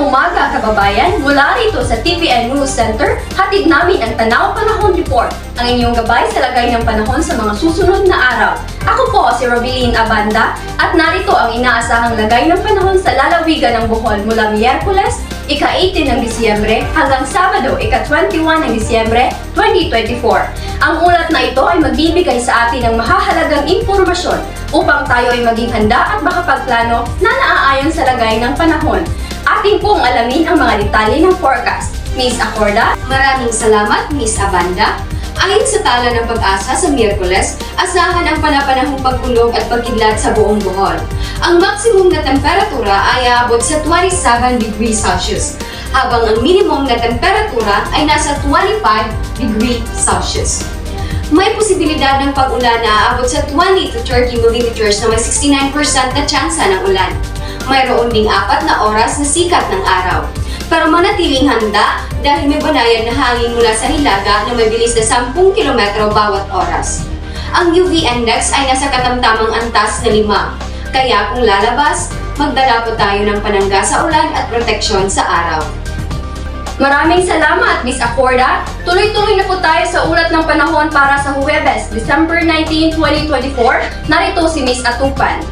umaga kababayan, mula rito sa TVN News Center, hatid namin ang Tanaw Panahon Report, ang inyong gabay sa lagay ng panahon sa mga susunod na araw. Ako po si Robilyn Abanda at narito ang inaasahang lagay ng panahon sa lalawigan ng Bohol mula Miyerkules, ika-18 ng Disyembre hanggang Sabado, ika-21 ng Disyembre 2024. Ang ulat na ito ay magbibigay sa atin ng mahahalagang impormasyon upang tayo ay maging handa at makapagplano na naaayon sa lagay ng panahon. Atin pong alamin ang mga detalye ng forecast. Miss Acorda, Maraming salamat, Miss Abanda. Ayon sa tala ng pag-asa sa Miyerkules, asahan ang panapanahong pagkulog at pagkidlat sa buong Bohol. Ang maximum na temperatura ay aabot sa 27 degrees Celsius, habang ang minimum na temperatura ay nasa 25 degrees Celsius. May posibilidad ng pag-ulan na aabot sa 20 to 30 millimeters na may 69% na tsansa ng ulan. Mayroon ding 4 na oras na sikat ng araw. Pero manatiling handa dahil may banayan na hangin mula sa hilaga na may bilis na 10 km bawat oras. Ang UV index ay nasa katamtamang antas na 5. Kaya kung lalabas, magdala po tayo ng panangga sa ulan at proteksyon sa araw. maraming salamat Miss Acorda. Tuloy-tuloy na po tayo sa ulat ng panahon para sa Huwebes, December 19, 2024. Narito si Miss Atupan.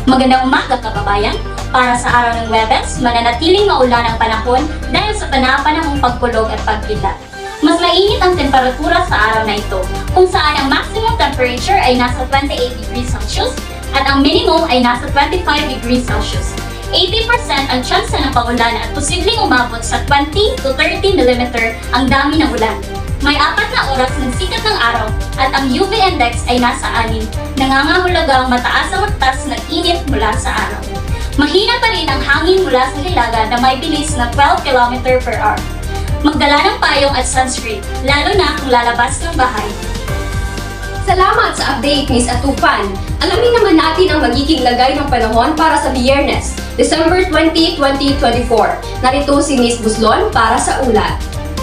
Magandang umaga kababayan! Para sa araw ng Huwebes, mananatiling maulan ang panahon dahil sa panapanahong pagkulog at pagkidlat. Mas mainit ang temperatura sa araw na ito, kung saan ang maximum temperature ay nasa 28 degrees Celsius at ang minimum ay nasa 25 degrees Celsius. 80% ang tsansa ng pag-ulan at posibleng umabot sa 20 to 30 mm ang dami ng ulan. May 4 na oras ng sikat ng araw at ang UV index ay nasa 6, nangangahulugang mataas ang magtas ng init mula sa araw. Mahina pa rin ang hangin mula sa hilaga na may bilis na 12 km per hour. Magdala ng payong at sunscreen, lalo na kung lalabas ng bahay. Salamat sa update, Miss Atupan. Alamin naman natin ang magiging lagay ng panahon para sa Biyernes, December 20, 2024. Narito si Miss Buslon para sa ulat.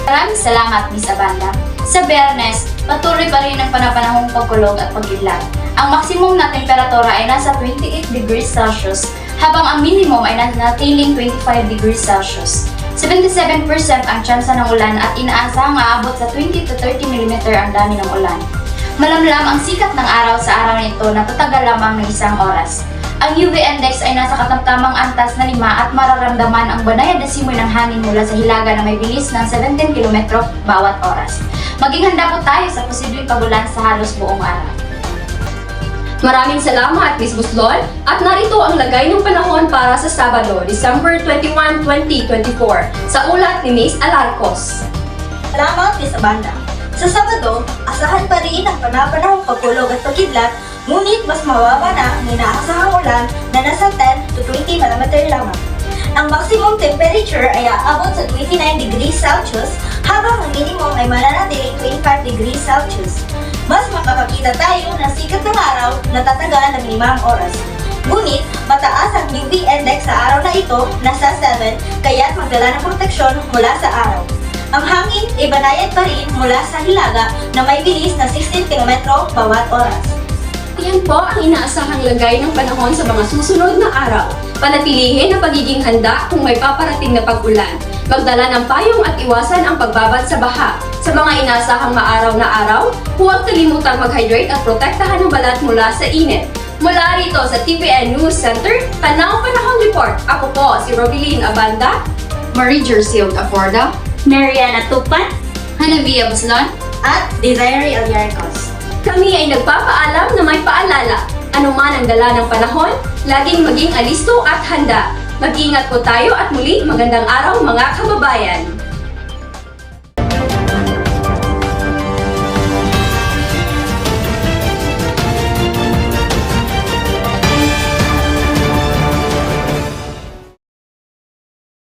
Maraming salamat, Miss Abanda. Sa Biyernes, patuloy pa rin ang panapanahong pagkulog at pagkidlat. Ang maximum na temperatura ay nasa 28 degrees Celsius, habang ang minimum ay natiling 25 degrees Celsius. 77% ang tsansa ng ulan at inaasahang aabot sa 20 to 30 mm ang dami ng ulan. Malamlam ang sikat ng araw sa araw nito na tatagal lamang ng 1 oras. Ang UV index ay nasa katamtamang antas na 5 at mararamdaman ang banayad na simoy ng hangin mula sa hilaga na may bilis ng 17 km bawat oras. Maging handa po tayo sa posibleng pagulan sa halos buong araw. Maraming salamat, Miss Buslon. At narito ang lagay ng panahon para sa Sabado, December 21, 2024. Sa ulat ni Miss Alarcos. Salamat, Miss Abanda. Sa Sabado, asahan pa rin ang panapanahong pagkulog at pagkidlat, ngunit mas mababa na ang inaasahang ulan na nasa 10 to 20 mm lamang. Ang maximum temperature ay aabot sa 29 degrees Celsius, habang ang minimum ay mananatiling 25 degrees Celsius. Mas makakakita tayo ng sikat ng araw na tatagal ng 5 oras. Ngunit, mataas ang UV index sa araw na ito, nasa 7, kaya't magdala ng proteksyon mula sa araw. Ang hangin ay banayad pa rin mula sa hilaga na may bilis na 16 km bawat oras. Yan po ang inaasahang lagay ng panahon sa mga susunod na araw. Panatilihin ang pagiging handa kung may paparating na pag-ulan. Magdala ng payong at iwasan ang pagbabad sa baha. Sa mga inaasahang maaraw na araw, huwag kalimutang mag-hydrate at protektahan ang balat mula sa init. Mula rito sa TVN News Center, Tanaw Panahon Report. Ako po si Robilyn Abanda, Marie Jersiog Acorda, Mariana Tupan, Hanavia Buslon, At Desiree Aliarcos. kami ay nagpapaalam na may paalala. Ano man ang dala ng panahon, laging maging alisto at handa. Mag-ingat po tayo at muli magandang araw mga kababayan!